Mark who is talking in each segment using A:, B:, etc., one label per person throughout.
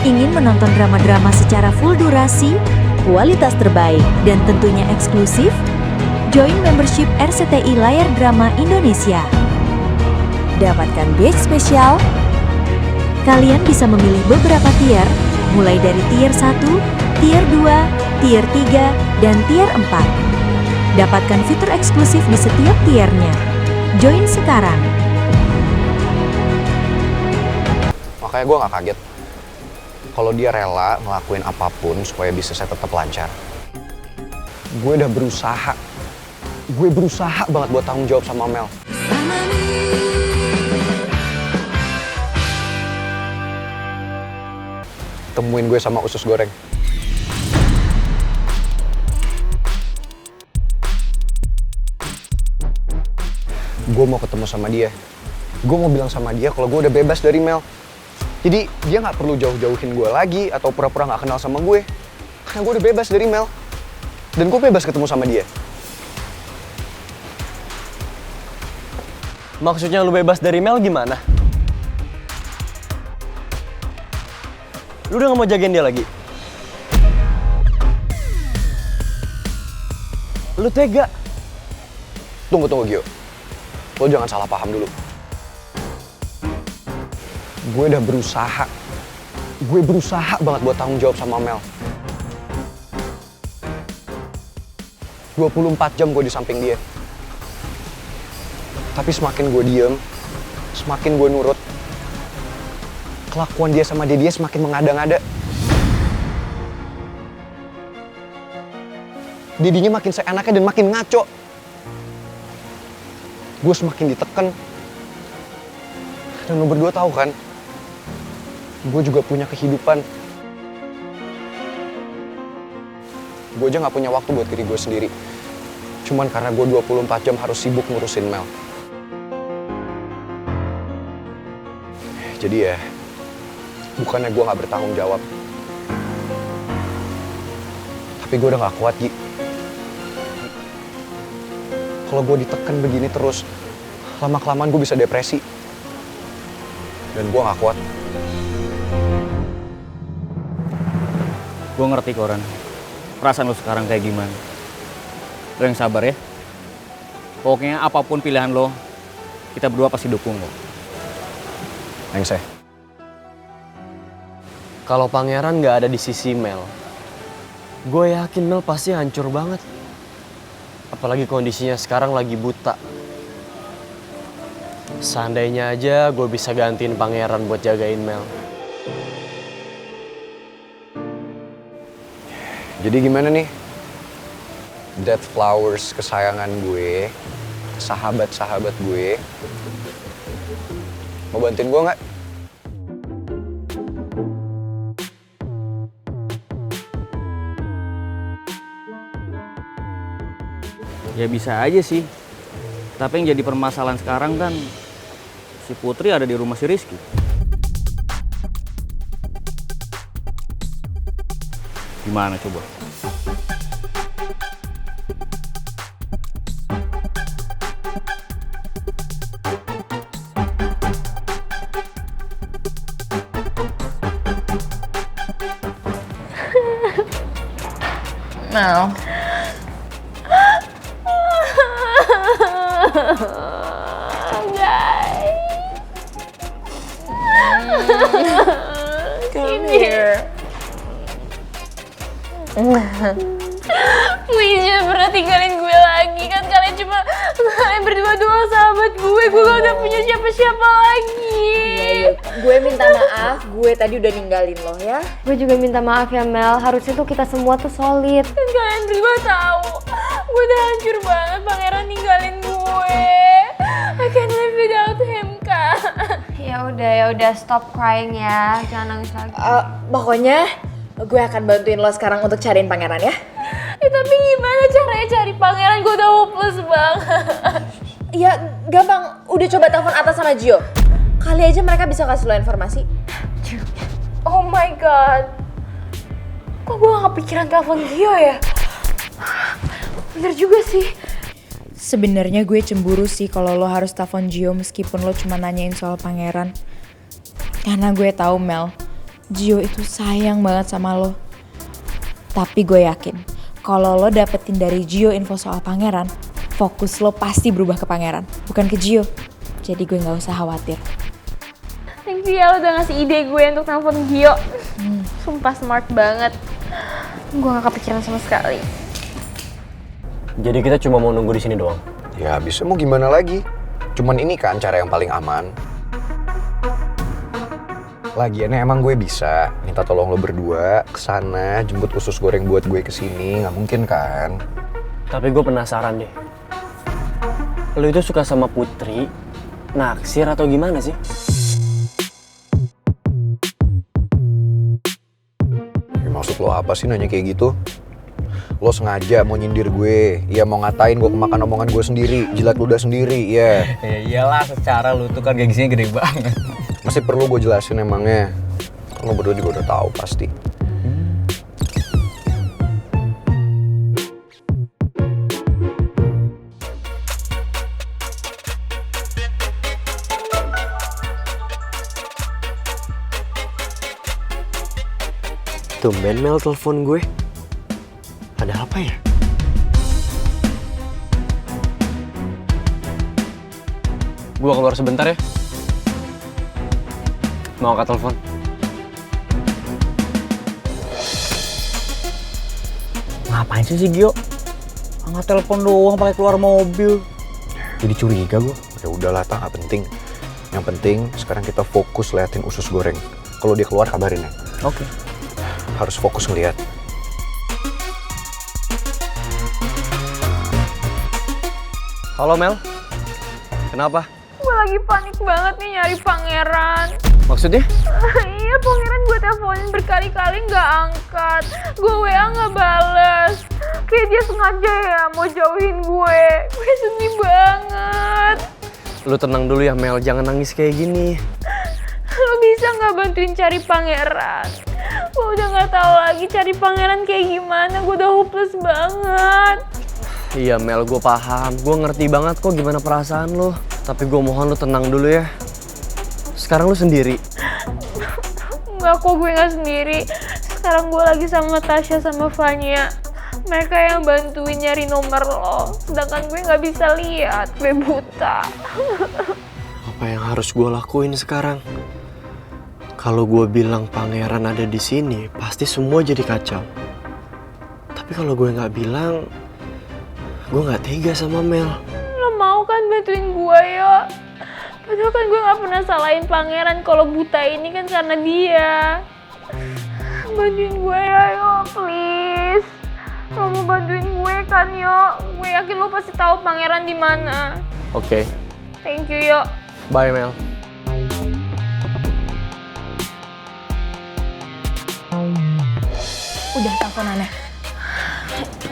A: Ingin menonton drama-drama secara full durasi, kualitas terbaik, dan tentunya eksklusif? Join membership RCTI Layar Drama Indonesia. Dapatkan batch spesial. Kalian bisa memilih beberapa tier, mulai dari tier 1, tier 2, tier 3, dan tier 4. Dapatkan fitur eksklusif di setiap tiernya. Join sekarang.
B: Makanya gue gak kaget kalau dia rela ngelakuin apapun supaya bisnisnya tetap lancar. Gue udah berusaha. Gue berusaha banget buat tanggung jawab sama Mel. Temuin gue sama usus goreng. Gue mau ketemu sama dia. Gue mau bilang sama dia kalau gue udah bebas dari Mel. Jadi dia gak perlu jauh-jauhin gue lagi atau pura-pura gak kenal sama gue. Karena gue udah bebas dari Mel. Dan gue bebas ketemu sama dia.
C: Maksudnya lu bebas dari Mel gimana? Lu udah gak mau jagain dia lagi? Lu tega?
B: Tunggu, Gio. Lo jangan salah paham dulu. Gue udah berusaha. Gue berusaha banget buat tanggung jawab sama Mel. 24 jam gue di samping dia. Tapi semakin gue diem, semakin gue nurut, kelakuan dia sama dia semakin mengada-ngada. Didinya makin seenaknya dan makin ngaco. Gue semakin ditekan. Dan lo berdua tahu kan, gue juga punya kehidupan. Gue aja gak punya waktu buat diri gue sendiri. Cuman karena gue 24 jam harus sibuk ngurusin Mel. Jadi ya, bukannya gue gak bertanggung jawab. Tapi gue udah gak kuat, Gi. Kalau gue ditekan begini terus, lama-kelamaan gue bisa depresi. Dan gue gak kuat.
D: Gue ngerti Koran, perasaan lo sekarang kayak gimana. Lo yang sabar ya. Pokoknya apapun pilihan lo, kita berdua pasti dukung lo.
B: Thanks ya.
C: Kalau pangeran gak ada di sisi Mel, gue yakin Mel pasti hancur banget. Apalagi kondisinya sekarang lagi buta. Seandainya aja gue bisa gantiin pangeran buat jagain Mel.
B: Jadi gimana nih? Dead Flowers kesayangan gue, sahabat-sahabat gue. Mau bantuin gue nggak?
D: Ya bisa aja sih. Tapi yang jadi permasalahan sekarang kan si Putri ada di rumah si Rizky. Gimana coba?
E: Mel. Guys. Come here. Please jangan pernah tinggalin gue lagi. Kan kalian berdua doang sahabat gue. Gue gak udah punya siapa-siapa lagi.
F: Iya, gue minta maaf, gue tadi udah ninggalin lo ya.
G: Gue juga minta maaf ya Mel, harusnya tuh kita semua tuh solid.
E: Kan kalian berdua tahu, gue udah hancur banget pangeran ninggalin gue. I can't live without him, Kak.
G: Ya udah stop crying ya, jangan nangis lagi.
F: Pokoknya gue akan bantuin lo sekarang untuk cariin pangeran ya.
E: Tapi gimana caranya cari pangeran? Gue udah hopeless banget.
F: Ya gampang, udah coba telepon Atta sama Gio. Kali aja mereka bisa kasih lo informasi.
E: Oh my god. Kok gue gak kepikiran telepon Gio ya? Bener juga sih.
F: Sebenarnya gue cemburu sih kalau lo harus telepon Gio meskipun lo cuma nanyain soal pangeran. Karena gue tahu Mel, Gio itu sayang banget sama lo. Tapi gue yakin, kalau lo dapetin dari Gio info soal pangeran, fokus lo pasti berubah ke pangeran, bukan ke Gio. Jadi gue gak usah khawatir.
E: Thank you ya, lo udah ngasih ide gue untuk nelfon Gio. Sumpah smart banget. Gue gak kepikiran sama sekali.
C: Jadi kita cuma mau nunggu di sini doang.
B: Ya bisa mau gimana lagi. Cuman ini kan cara yang paling aman. Lagiannya emang gue bisa minta tolong lo berdua kesana jemput usus goreng buat gue kesini, nggak mungkin kan?
C: Tapi gue penasaran deh. Lo itu suka sama Putri, naksir atau gimana sih?
B: Ya, maksud lo apa sih nanya kayak gitu? Lo sengaja mau nyindir gue, ya mau ngatain gue kemakan omongan gue sendiri, jilat ludah sendiri, ya.
D: Ya iyalah, secara lu tuh kan gengsinya gede banget.
B: Masih perlu gue jelasin emangnya? Lo berdua juga udah tahu pasti.
C: Tumben Mel telepon gue. Ada apa ya? Gua keluar sebentar ya. Mau angkat telepon.
D: Ngapain sih si Gio? Angkat telepon doang pakai keluar mobil.
B: Jadi curiga gue. Ya udahlah, tak nggak penting. Yang penting sekarang kita fokus liatin usus goreng. Kalau dia keluar kabarin ya.
D: Oke.
B: Harus fokus ngeliat.
C: Halo Mel. Kenapa?
E: Gue lagi panik banget nih nyari pangeran.
C: Maksudnya?
E: Iya, pangeran gue teleponin berkali-kali nggak angkat. Gue WA nggak bales. Kayak dia sengaja ya mau jauhin gue. Gue sedih banget.
C: Lu tenang dulu ya Mel, jangan nangis kayak gini.
E: Lo bisa nggak bantuin cari pangeran? Gue udah nggak tahu lagi cari pangeran kayak gimana. Gue udah hopeless banget.
C: Iya Mel, gue paham. Gue ngerti banget kok gimana perasaan lo. Tapi gue mohon lo tenang dulu ya. Sekarang lo sendiri.
E: Enggak kok, gue nggak sendiri. Sekarang gue lagi sama Tasya sama Vanya. Mereka yang bantuin nyari nomor lo. Sedangkan gue nggak bisa lihat, gue buta.
C: Apa yang harus gue lakuin sekarang? Kalau gue bilang pangeran ada di sini, pasti semua jadi kacau. Tapi kalau gue nggak bilang, gue nggak tega sama Mel.
E: Lo mau kan bantuin gue yo? Padahal kan gue nggak pernah salahin pangeran kalau buta ini kan karena dia. Bantuin gue ya yo, please. Lo mau bantuin gue kan yo? Gue yakin lo pasti tahu pangeran di mana.
C: Oke.
E: Thank you yo.
C: Bye Mel.
F: Udah teleponannya.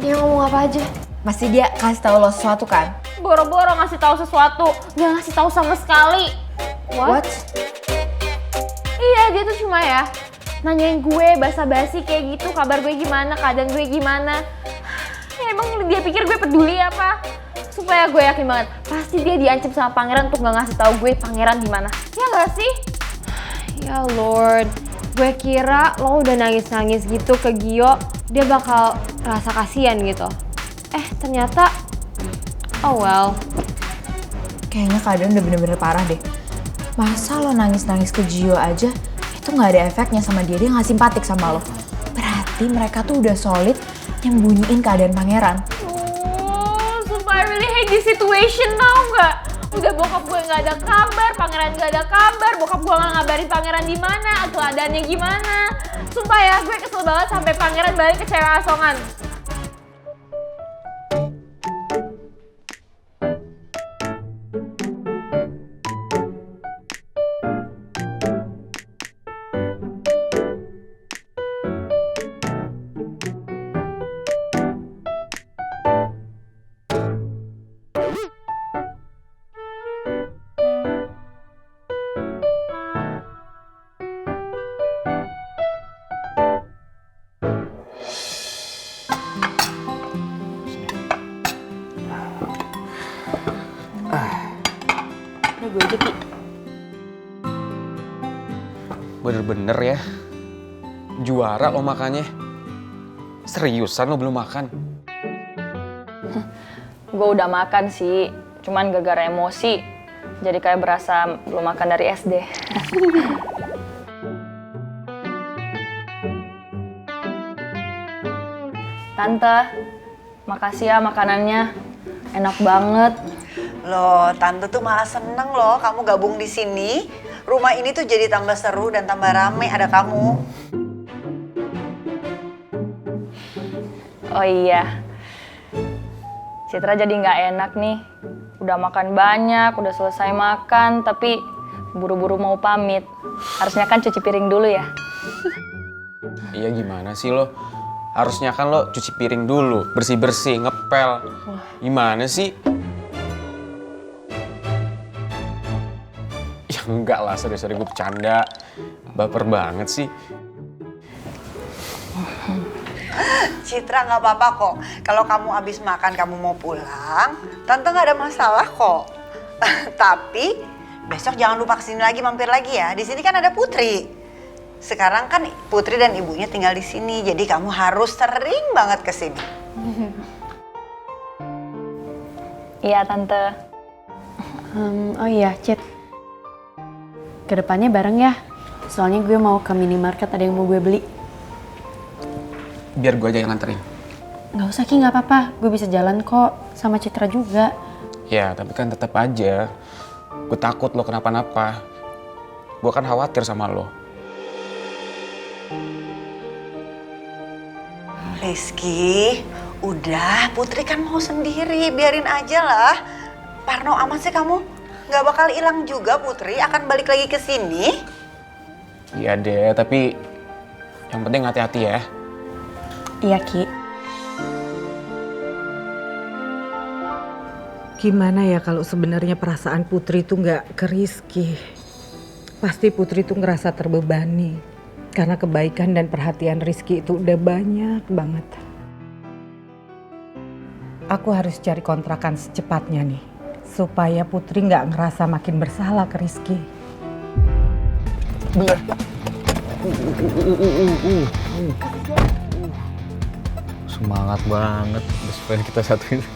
G: Dia ngomong apa aja?
F: Pasti dia kasih tahu lo sesuatu kan?
E: Boro-boro ngasih tahu sesuatu, nggak ngasih tahu sama sekali.
F: What?
E: Iya, dia tuh cuma ya nanyain gue basa-basi kayak gitu, kabar gue gimana, keadaan gue gimana. Ya emang dia pikir gue peduli apa? Supaya gue yakin banget, pasti dia diancam sama pangeran untuk nggak ngasih tahu gue pangeran di mana. Ya nggak sih?
G: Ya Lord, gue kira lo udah nangis-nangis gitu ke Gio, dia bakal rasa kasihan gitu. Ternyata, oh well.
F: Kayaknya keadaan udah bener-bener parah deh. Masa lo nangis-nangis ke Gio aja, itu gak ada efeknya sama dia gak simpatik sama lo. Berarti mereka tuh udah solid nyembunyiin keadaan pangeran.
E: Sumpah I really hate this situation, tau nggak? Udah bokap gue nggak ada kabar, pangeran nggak ada kabar, bokap gue nggak ngabarin pangeran di mana, keadaannya gimana. Sumpah ya, gue kesel banget sampai pangeran balik ke cewek asongan.
C: Bener-bener ya,
H: Juara lo makannya. Seriusan lo belum makan?
I: Gue udah makan sih, cuman gara-gara emosi. Jadi kayak berasa belum makan dari SD. Tante, makasih ya makanannya. Enak banget.
J: Loh, Tante tuh malah seneng loh kamu gabung di sini. Rumah ini tuh jadi tambah seru dan tambah rame ada kamu.
I: Oh iya, Citra jadi nggak enak nih. Udah makan banyak, udah selesai makan, tapi buru-buru mau pamit. Harusnya kan cuci piring dulu ya.
H: Iya gimana sih lo? Harusnya kan lo cuci piring dulu, bersih-bersih, ngepel. Gimana sih? Ya enggak lah, sorry gue bercanda. Baper banget sih.
J: Citra nggak apa-apa kok. Kalau kamu habis makan kamu mau pulang, Tante nggak ada masalah kok. Tapi besok jangan lupa kesini lagi, mampir lagi ya. Di sini kan ada Putri. Sekarang kan Putri dan ibunya tinggal di sini, jadi kamu harus sering banget kesini.
I: Iya, Tante.
K: Oh iya, Cit. Kedepannya bareng ya. Soalnya gue mau ke minimarket, ada yang mau gue beli.
H: Biar gue aja yang nganterin.
K: Nggak usah, Ki, nggak apa-apa. Gue bisa jalan kok, sama Citra juga.
H: Ya, tapi kan tetap aja. Gue takut lo kenapa-napa. Gue kan khawatir sama lo.
J: Rizky, udah Putri kan mau sendiri, biarin aja lah. Parno amat sih kamu. Nggak bakal hilang juga Putri, akan balik lagi ke sini.
H: Iya deh, tapi yang penting hati-hati ya.
K: Iya, Ki.
L: Gimana ya kalau sebenarnya perasaan Putri itu nggak ke Rizky? Pasti Putri itu ngerasa terbebani. Karena kebaikan dan perhatian Rizky itu udah banyak banget. Aku harus cari kontrakan secepatnya nih. Supaya Putri nggak ngerasa makin bersalah ke Rizky.
B: Bener.
D: Semangat banget best friend kita satu ini.